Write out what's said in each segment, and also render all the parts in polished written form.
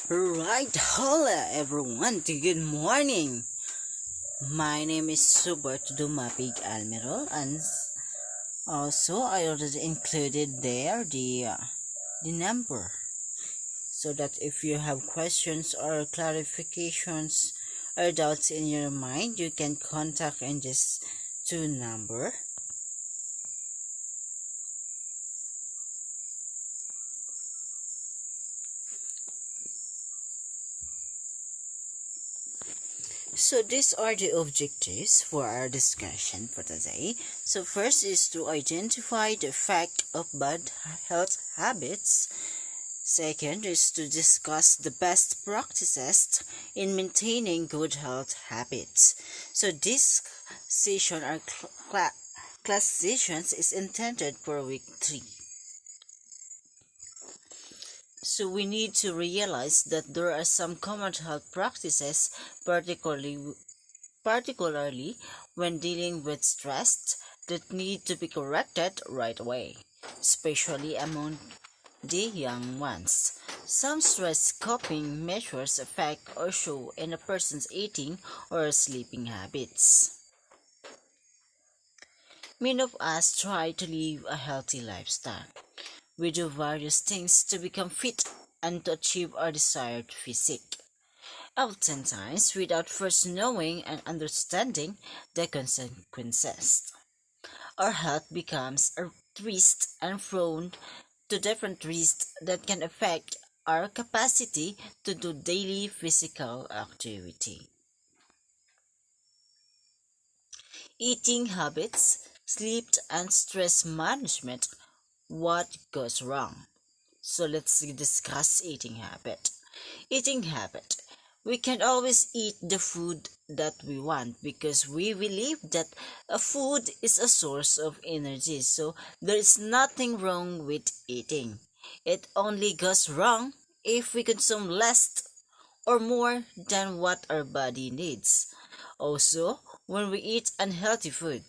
Right, hola everyone, good morning. My name is Subert Dumapig Almiro, and also I already included there the number, so that if you have questions or clarifications or doubts in your mind, you can contact in this two number. So these are the objectives for our discussion for today. So first is to identify the effect of bad health habits. Second is to discuss the best practices in maintaining good health habits. So this session or class sessions is intended for week 3. So we need to realize that there are some common health practices, particularly when dealing with stress, that need to be corrected right away, especially among the young ones. Some stress coping measures affect or show in a person's eating or sleeping habits. Many of us try to live a healthy lifestyle. We do various things to become fit and to achieve our desired physique, oftentimes without first knowing and understanding the consequences. Our health becomes a risk and prone to different risks that can affect our capacity to do daily physical activity. Eating habits, sleep, and stress management. What goes wrong? So let's discuss eating habit. Eating habit. We can always eat the food that we want because we believe that a food is a source of energy. So there is nothing wrong with eating. It only goes wrong if we consume less or more than what our body needs. Also, when we eat unhealthy food,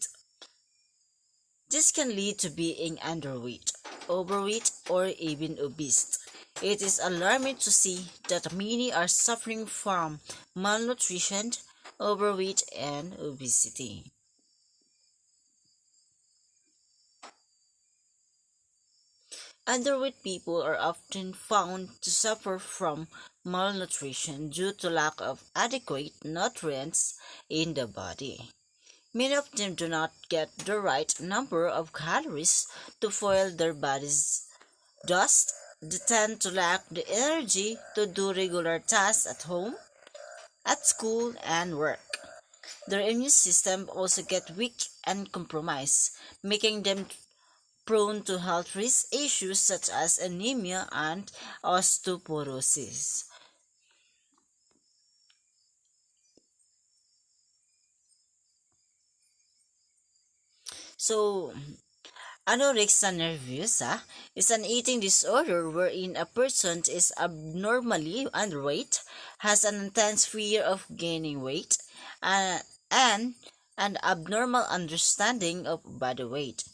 this can lead to being underweight, overweight, or even obese. It is alarming to see that many are suffering from malnutrition, overweight, and obesity. Underweight people are often found to suffer from malnutrition due to lack of adequate nutrients in the body. Many of them do not get the right number of calories to fuel their bodies. Thus, they tend to lack the energy to do regular tasks at home, at school, and work. Their immune system also gets weak and compromised, making them prone to health risk issues such as anemia and osteoporosis. So, anorexia nervosa is an eating disorder wherein a person is abnormally underweight, has an intense fear of gaining weight, and an abnormal understanding of body weight,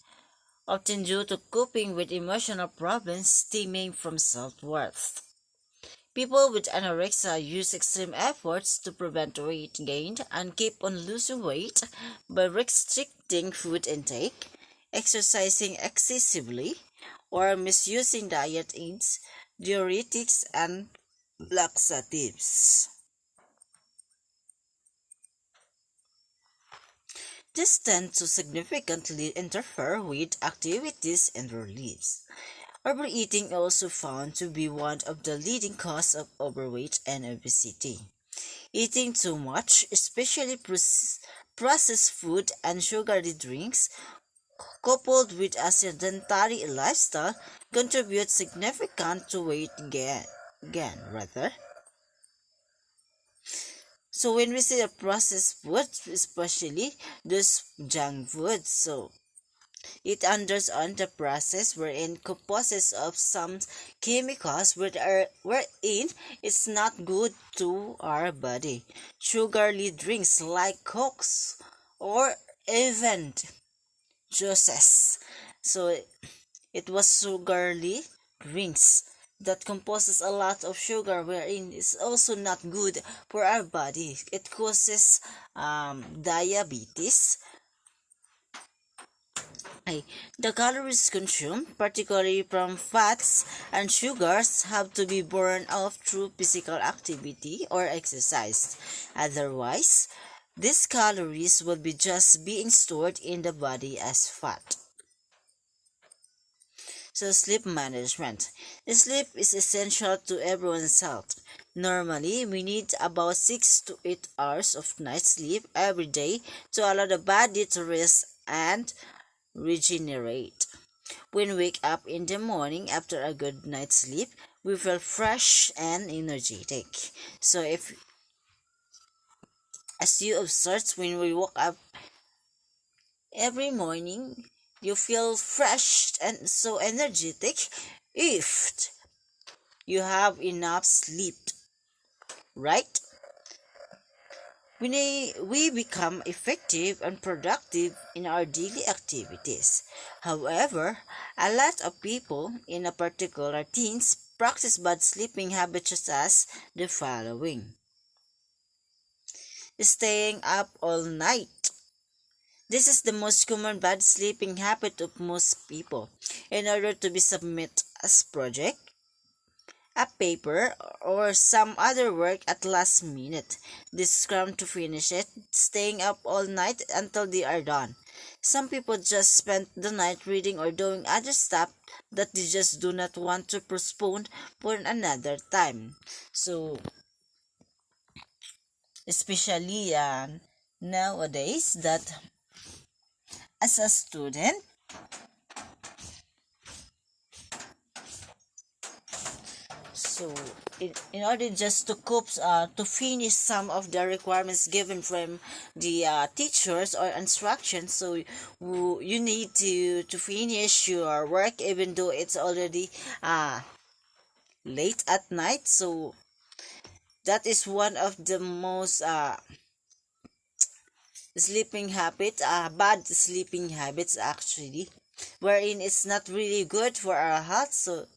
often due to coping with emotional problems stemming from self-worth. People with anorexia use extreme efforts to prevent weight gain and keep on losing weight by restricting food intake, exercising excessively, or misusing diet aids, diuretics, and laxatives. This tends to significantly interfere with activities in their lives. Overeating also found to be one of the leading causes of overweight and obesity. Eating too much, especially processed food and sugary drinks, coupled with a sedentary lifestyle, contributes significant to weight gain. So when we say a processed food, especially this junk food, so it undergoes the process wherein composes of some chemicals wherein it's not good to our body. Sugary drinks like cokes or even juices. So it was sugary drinks that composes a lot of sugar, wherein is also not good for our body. It causes diabetes. Ay, the calories consumed, particularly from fats and sugars, have to be burned off through physical activity or exercise. Otherwise, these calories will be just being stored in the body as fat. So, sleep management. Sleep is essential to everyone's health. Normally, we need about 6 to 8 hours of night sleep every day to allow the body to rest and regenerate. When we wake up in the morning after a good night's sleep, we feel fresh and energetic. So, if as you observe, when we woke up every morning, you feel fresh and so energetic if you have enough sleep, right? We become effective and productive in our daily activities. However, a lot of people, in a particular teens, practice bad sleeping habits such as the following: staying up all night. This is the most common bad sleeping habit of most people. In order to be submit as project, a paper, or some other work at last minute. They scram to finish it, staying up all night until they are done. Some people just spend the night reading or doing other stuff that they just do not want to postpone for another time. So, especially nowadays, that as a student, so in order just to cope, to finish some of the requirements given from the teachers or instructions, so you need to finish your work even though it's already late at night. So that is one of the most sleeping habit, bad sleeping habits actually, wherein it's not really good for our health. So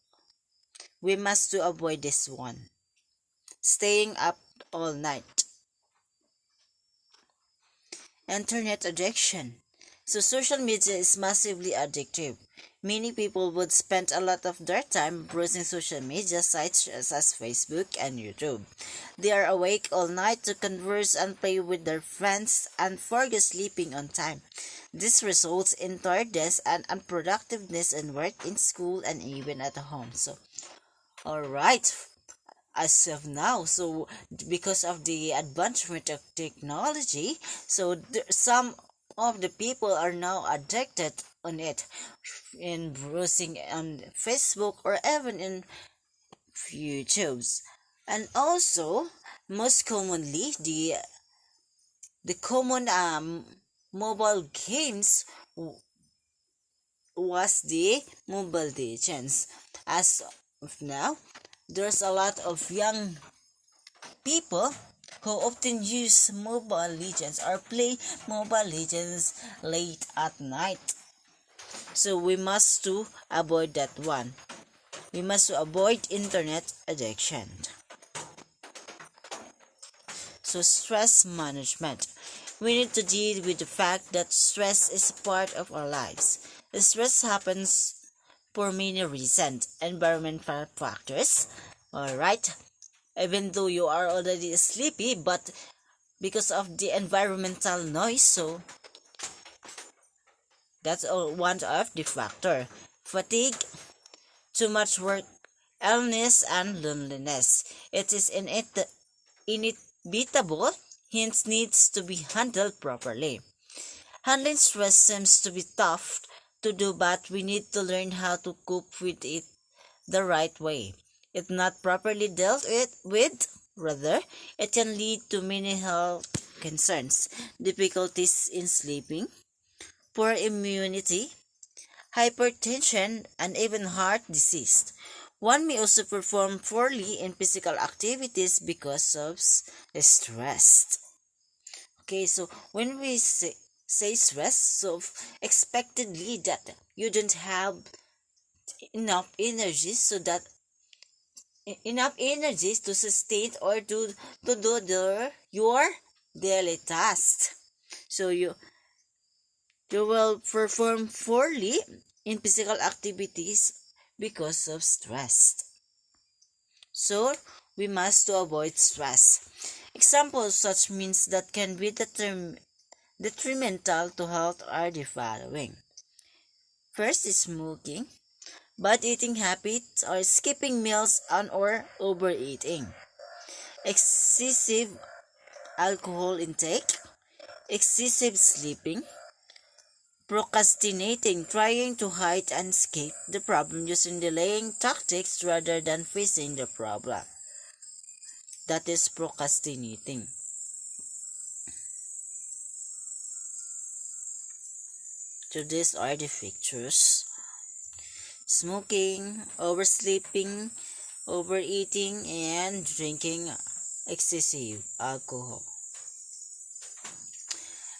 we must to avoid this one, staying up all night. Internet addiction. So social media is massively addictive. Many people would spend a lot of their time browsing social media sites such as Facebook and YouTube. They are awake all night to converse and play with their friends and forget sleeping on time. This results in tiredness and unproductiveness in work, in school, and even at home. So, alright, as of now, so because of the advancement of technology, so some of the people are now addicted on it, in browsing on Facebook or even in YouTube's. And also, most commonly, the common mobile games was the Mobile Legends. As of now, there's a lot of young people who often use Mobile Legends or play Mobile Legends late at night. So we must to avoid that one. We must avoid internet addiction. So stress management. We need to deal with the fact that stress is part of our lives. Stress happens for many reasons. Environmental factors. Alright. Even though you are already sleepy, but because of the environmental noise, so that's one of the factor. Fatigue, too much work, illness, and loneliness. It is inevitable, hence needs to be handled properly. Handling stress seems to be tough to do, but we need to learn how to cope with it the right way. If not properly dealt with, rather, it can lead to many health concerns, difficulties in sleeping, poor immunity, hypertension, and even heart disease. One may also perform poorly in physical activities because of stress. Okay, so when we say stress, so expectedly that you don't have enough energy, so that enough energy to sustain or to do your daily tasks. So you will perform poorly in physical activities because of stress. So we must to avoid stress. Examples such means that can be detrimental to health are the following. First is smoking, bad eating habits or skipping meals and or overeating, excessive alcohol intake, excessive sleeping, procrastinating, trying to hide and escape the problem using delaying tactics rather than facing the problem. That is procrastinating. So these are the features: smoking, oversleeping, overeating, and drinking excessive alcohol.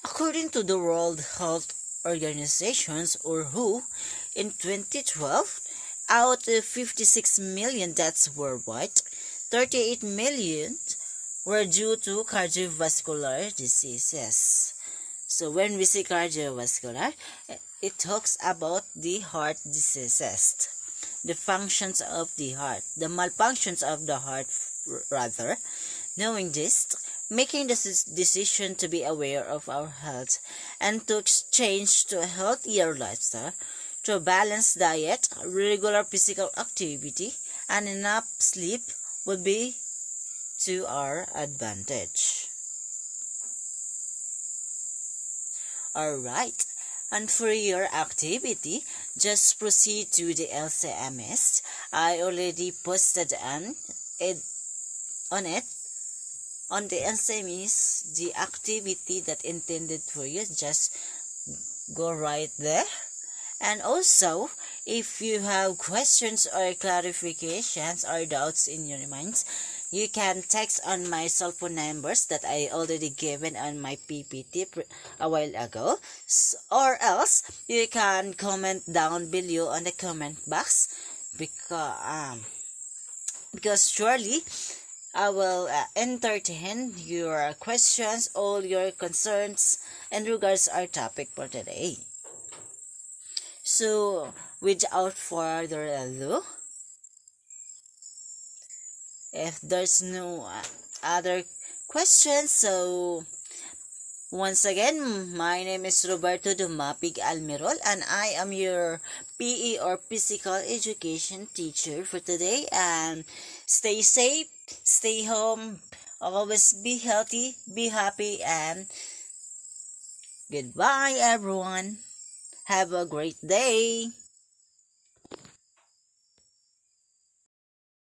According to the World Health Organizations, or WHO, in 2012, out of 56 million deaths worldwide, 38 million were due to cardiovascular diseases. So when we say cardiovascular, it talks about the heart diseases, the functions of the heart, the malfunctions of the heart rather. Knowing this, making the decision to be aware of our health and to change to a healthier lifestyle through a balanced diet, regular physical activity, and enough sleep will be to our advantage. Alright, and for your activity, just proceed to the LCMS. I already posted on it on the LCMS, the activity that intended for you. Just go right there. And also, if you have questions or clarifications or doubts in your minds, you can text on my cell phone numbers that I already given on my PPT a while ago, or else you can comment down below on the comment box, because surely I will entertain your questions, all your concerns, and regards our topic for today. So, without further ado, if there's no other questions, so once again, my name is Roberto Dumapig Almirol, and I am your PE or Physical Education teacher for today. And stay safe, stay home, always be healthy, be happy, and goodbye everyone. Have a great day.